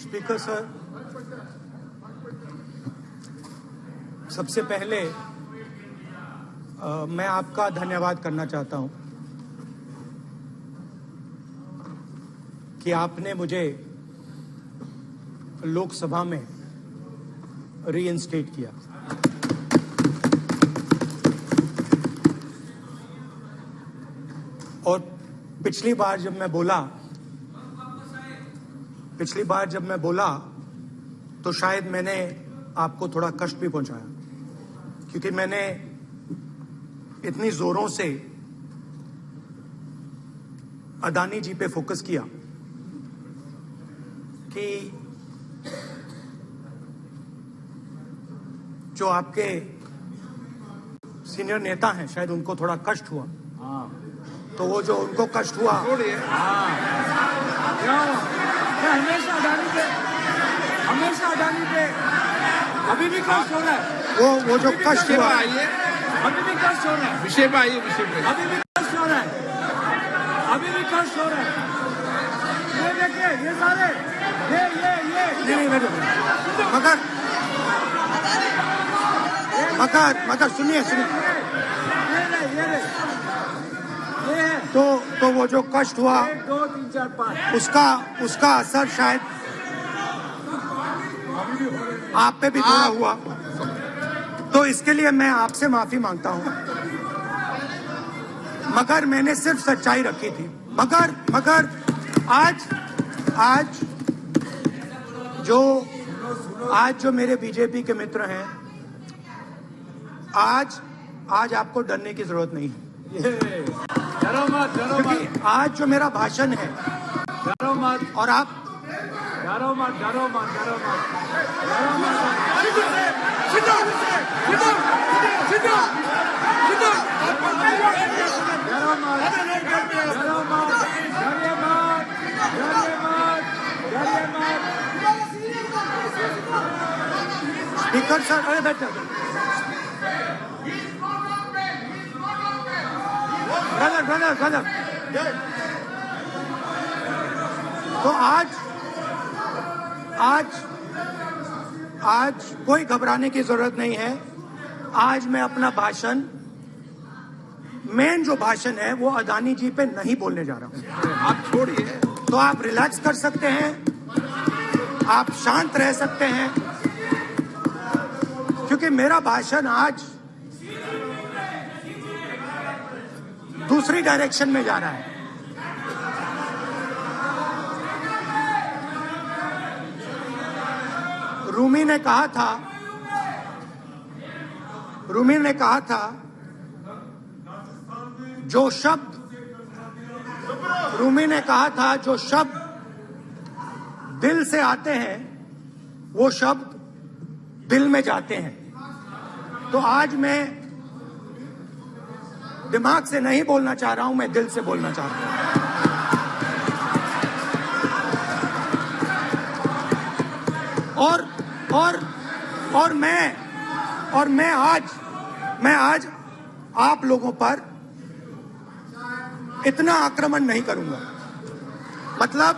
Speaker sir, सबसे पहले मैं आपका धन्यवाद करना चाहता हूं कि आपने मुझे लोकसभा में रीइंस्टेट किया। और पिछली बार जब मैं बोला तो शायद मैंने आपको थोड़ा कष्ट भी पहुंचाया, क्योंकि मैंने इतनी जोरों से अदानी जी पे फोकस किया कि जो आपके सीनियर नेता हैं शायद उनको थोड़ा कष्ट हुआ। तो वो जो उनको कष्ट हुआ, हमेशा अडानी पे अभी भी कष्ट हो रहा है। वो जो कष्ट हुआ, अभी भी कष्ट हो रहा है। विषय पे आइए, विषय पे। अभी भी कष्ट हो रहा है। ये देखिए, ये सारे नहीं मगर सुनिए तो वो जो कष्ट हुआ 1 2 3 4 5 उसका असर शायद आप पे भी थोड़ा हुआ। तो इसके लिए मैं आपसे माफी मांगता हूं, मगर मैंने सिर्फ सच्चाई रखी थी। मगर आज जो मेरे बीजेपी के मित्र हैं, आज आपको डरने की जरूरत नहीं है, डरो मत। क्योंकि आज जो मेरा भाषण है, डरो मत। और आप डरो मत। स्पीकर सर, अरे बैठ जाओ। ब्रदर तो आज कोई घबराने की जरूरत नहीं है। आज मैं अपना भाषण, मेन जो भाषण है वो अदानी जी पे नहीं बोलने जा रहा हूं। आप छोड़िए, तो आप रिलैक्स कर सकते हैं, आप शांत रह सकते हैं, क्योंकि मेरा भाषण आज दूसरी डायरेक्शन में जा रहा है। रूमी ने कहा था जो शब्द दिल से आते हैं वो शब्द दिल में जाते हैं। तो आज मैं दिमाग से नहीं बोलना चाह रहा हूं, मैं दिल से बोलना चाह रहा हूं। और मैं आज आप लोगों पर इतना आक्रमण नहीं करूंगा। मतलब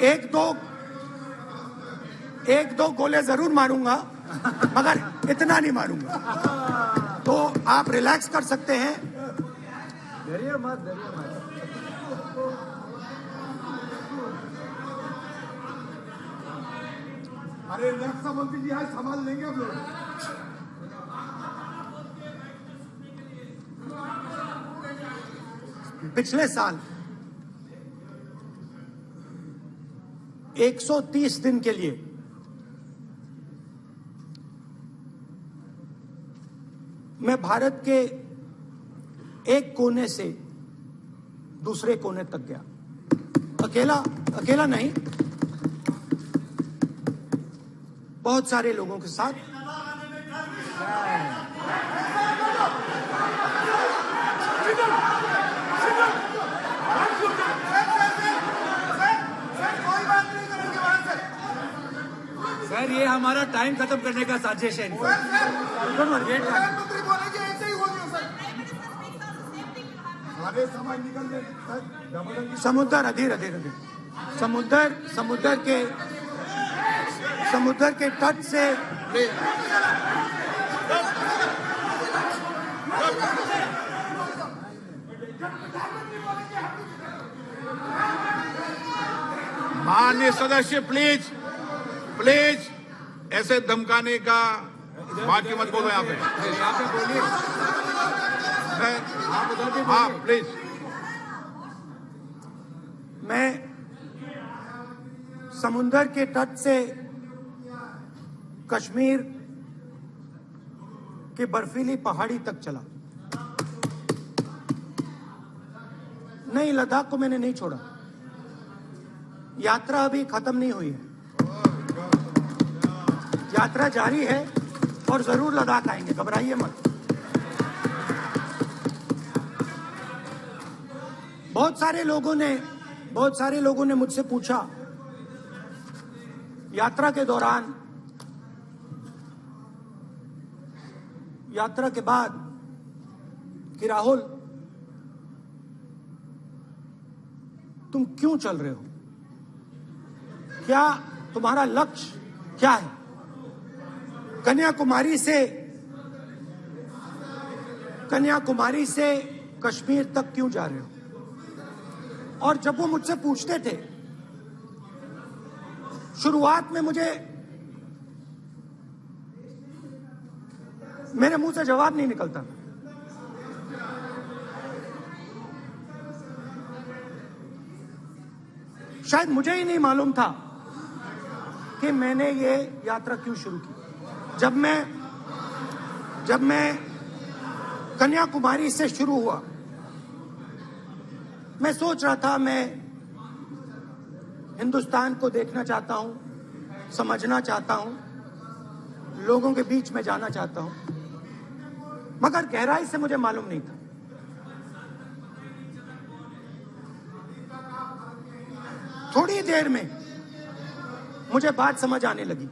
एक दो गोले जरूर मारूंगा, मगर इतना नहीं मारूंगा। तो आप रिलैक्स कर सकते हैं। डरिए मत। अरे रक्षा मंत्री जी आज संभाल लेंगे आप लोग। पिछले साल 130 दिन के लिए मैं भारत के एक कोने से दूसरे कोने तक गया, अकेला नहीं, बहुत सारे लोगों के साथ। सर ये हमारा टाइम खत्म करने का साजिश है। अरे समाज निकल गए सर, जबरदस्ती समुद्र अधीर अधीर अधीर समुद्र के तट से माननीय सदस्य प्लीज प्लीज ऐसे धमकाने का बात मत बोलो यहाँ पे। यहाँ पे बोलिए, आप उधर भी हाँ बोलिए। प्लीज। मैं समुद्र के तट से कश्मीर की बर्फीली पहाड़ी तक चला। नहीं, लद्दाख को मैंने नहीं छोड़ा। यात्रा अभी खत्म नहीं हुई है, यात्रा जारी है और जरूर लद्दाख आएंगे, घबराइए मत। बहुत सारे लोगों ने मुझसे पूछा यात्रा के दौरान, यात्रा के बाद कि राहुल तुम क्यों चल रहे हो, क्या तुम्हारा लक्ष्य क्या है, कन्याकुमारी से कश्मीर तक क्यों जा रहे हो। और जब वो मुझसे पूछते थे, शुरुआत में मेरे मुंह से जवाब नहीं निकलता। शायद मुझे ही नहीं मालूम था कि मैंने ये यात्रा क्यों शुरू की। जब मैं कन्याकुमारी से शुरू हुआ, मैं सोच रहा था मैं हिंदुस्तान को देखना चाहता हूं, समझना चाहता हूं, लोगों के बीच में जाना चाहता हूं, मगर गहराई से मुझे मालूम नहीं था। थोड़ी देर में मुझे बात समझ आने लगी।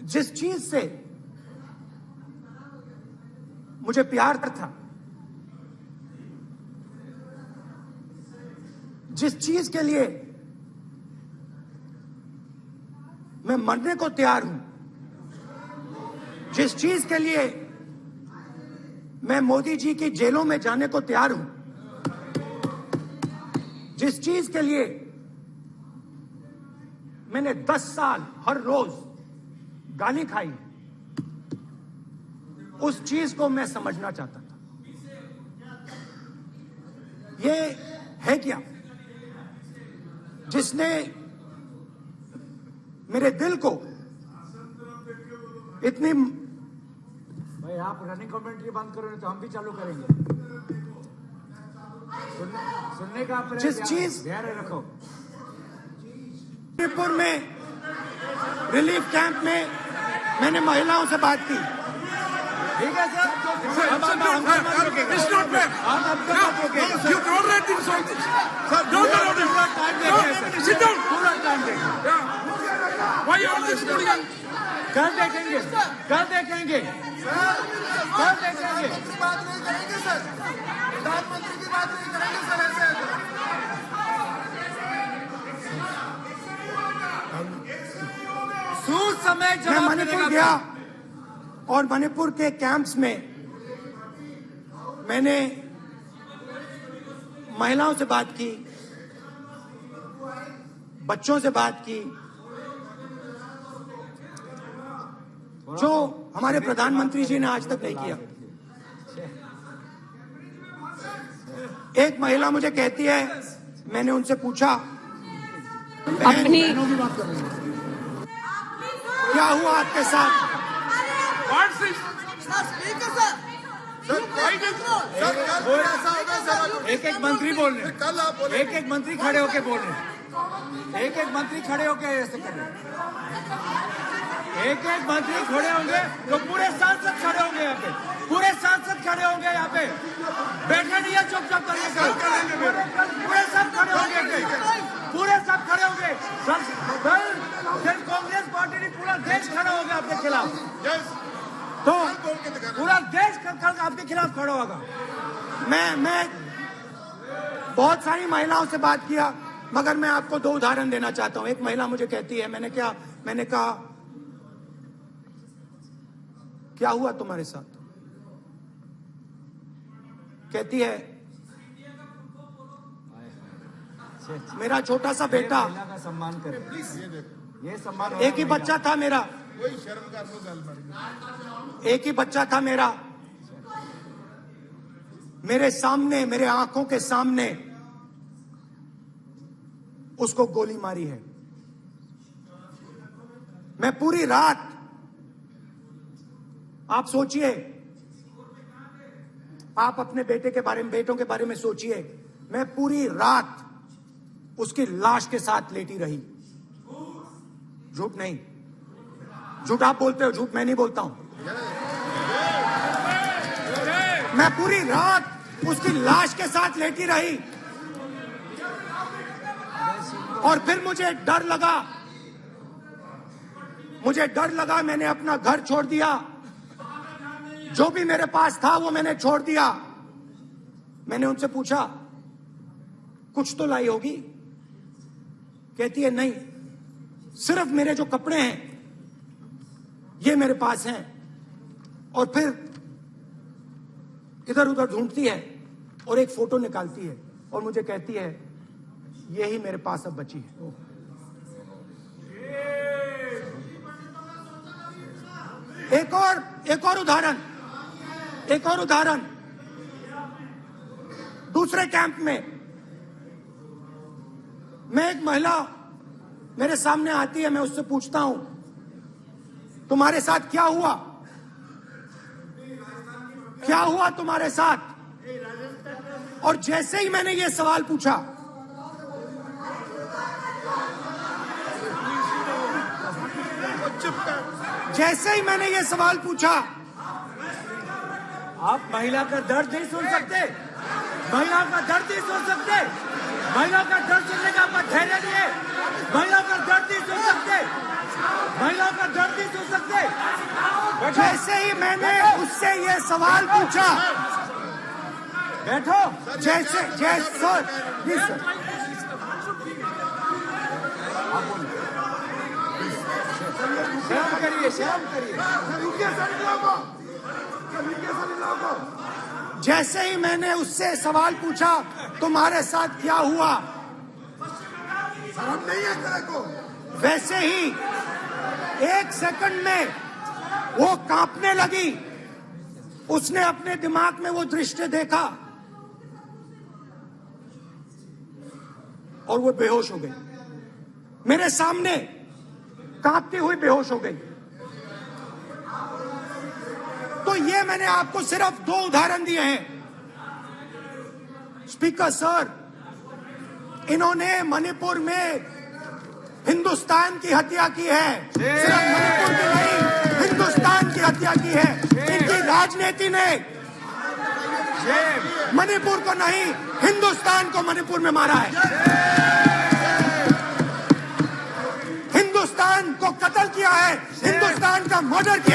जिस चीज से मुझे प्यार था, जिस चीज के लिए मैं मरने को तैयार हूं, जिस चीज के लिए मैं मोदी जी की जेलों में जाने को तैयार हूं, जिस चीज के लिए मैंने 10 साल हर रोज गाली खाई, उस चीज को मैं समझना चाहता था। ये है क्या जिसने मेरे दिल को इतनी, भाई आप रनिंग कमेंट्री बंद करो, नहीं तो हम भी चालू करेंगे। सुनने का अपने जिस चीज धैर्य रखो। मणिपुर में रिलीफ कैंप में मैंने महिलाओं से बात की। ठीक है sir, It's not fair. You tolerate this all this. Sir, don't allow this. Sit down. पूरा टाइम देंगे, Yeah. Why you all this hooligan? कर देखेंगे। बात नहीं करेंगे सर, प्रधानमंत्री की बात नहीं करेंगे सर ऐसे। सूद समय मैं जवाब मणिपुर मिलेगा। गया और मणिपुर के कैंप्स में मैंने महिलाओं से बात की, बच्चों से बात की, जो हमारे प्रधानमंत्री जी ने आज तक नहीं किया। एक महिला मुझे कहती है, मैंने उनसे पूछा अपनी क्या हुआ आपके साथ। What's this? सर ऐसा होगा सर, एक एक मंत्री बोल रहे हैं, कल आप बोले एक एक मंत्री खड़े होके बोल रहे हैं, एक एक मंत्री खड़े होके ऐसे कर रहे हैं, एक एक मंत्री खड़े होंगे तो पूरे सांसद खड़े होंगे यहाँ पे, पूरे सांसद खड़े होंगे यहाँ पे, बैठे नहीं है चुपचाप करिए, पूरे सब खड़े होंगे, पूरे सब खड़े होंगे। कांग्रेस पार्टी ने पूरा देश खड़ा हो गया आपके खिलाफ, Yes. तो बोल के दिखाना। पूरा देश कल आपके खिलाफ खड़ा होगा। मैं बहुत सारी महिलाओं से बात किया, मगर मैं आपको 2 उदाहरण देना चाहता हूं। एक महिला मुझे कहती है, मैंने कहा क्या हुआ तुम्हारे साथ? कहती है मेरा छोटा सा बेटा, महिला का सम्मान करें, ये सम्मान एक ही बच्चा था मेरा, कोई शर्म कर लो गल मारी। एक ही बच्चा था मेरा, मेरे सामने, मेरे आंखों के सामने उसको गोली मारी है। मैं पूरी रात, आप सोचिए, आप अपने बेटे के बारे में, बेटों के बारे में सोचिए, मैं पूरी रात उसकी लाश के साथ लेटी रही। झूठ नहीं, झूठ आप बोलते हो, झूठ मैं नहीं बोलता हूं। मैं पूरी रात उसकी लाश के साथ लेटी रही और फिर मुझे डर लगा, मैंने अपना घर छोड़ दिया, जो भी मेरे पास था वो मैंने छोड़ दिया। मैंने उनसे पूछा कुछ तो लाई होगी? कहती है नहीं, सिर्फ मेरे जो कपड़े हैं ये मेरे पास हैं। और फिर इधर उधर ढूंढती है और एक फोटो निकालती है और मुझे कहती है यही मेरे पास अब बची है। एक और उदाहरण, दूसरे कैंप में मैं, एक महिला मेरे सामने आती है, मैं उससे पूछता हूं तुम्हारे साथ क्या हुआ? क्या हुआ तुम्हारे साथ? और जैसे ही मैंने ये सवाल पूछा, जैसे ही मैंने ये सवाल पूछा, आप महिला का दर्द नहीं सुन सकते, महिला का दर्द नहीं सुन सकते, महिला का दर्द सुनने का आपका धैर्य नहीं है, महिला का दर्द नहीं सुन सकते, महिला का दर्द नहीं सुन सकते। जैसे ही मैंने उससे ये सवाल पूछा, बैठो, जैसे सर, प्लीज सर, शर्म करिए। जैसे ही मैंने उससे सवाल पूछा तुम्हारे साथ क्या हुआ, शर्म नहीं है तेरे को? वैसे ही 1 सेकंड में वो कांपने लगी। उसने अपने दिमाग में वो दृश्य देखा और वो बेहोश हो गई। मेरे सामने कांपती हुई बेहोश हो गई। तो ये मैंने आपको सिर्फ 2 उदाहरण दिए हैं। स्पीकर सर, इन्होंने मणिपुर में हिंदुस्तान की हत्या की है, सिर्फ मणिपुर की नहीं, हिंदुस्तान की हत्या की है। इनकी राजनीति ने मणिपुर को नहीं, हिंदुस्तान को मणिपुर में मारा है। हिंदुस्तान को कत्ल किया है, हिंदुस्तान का मर्डर किया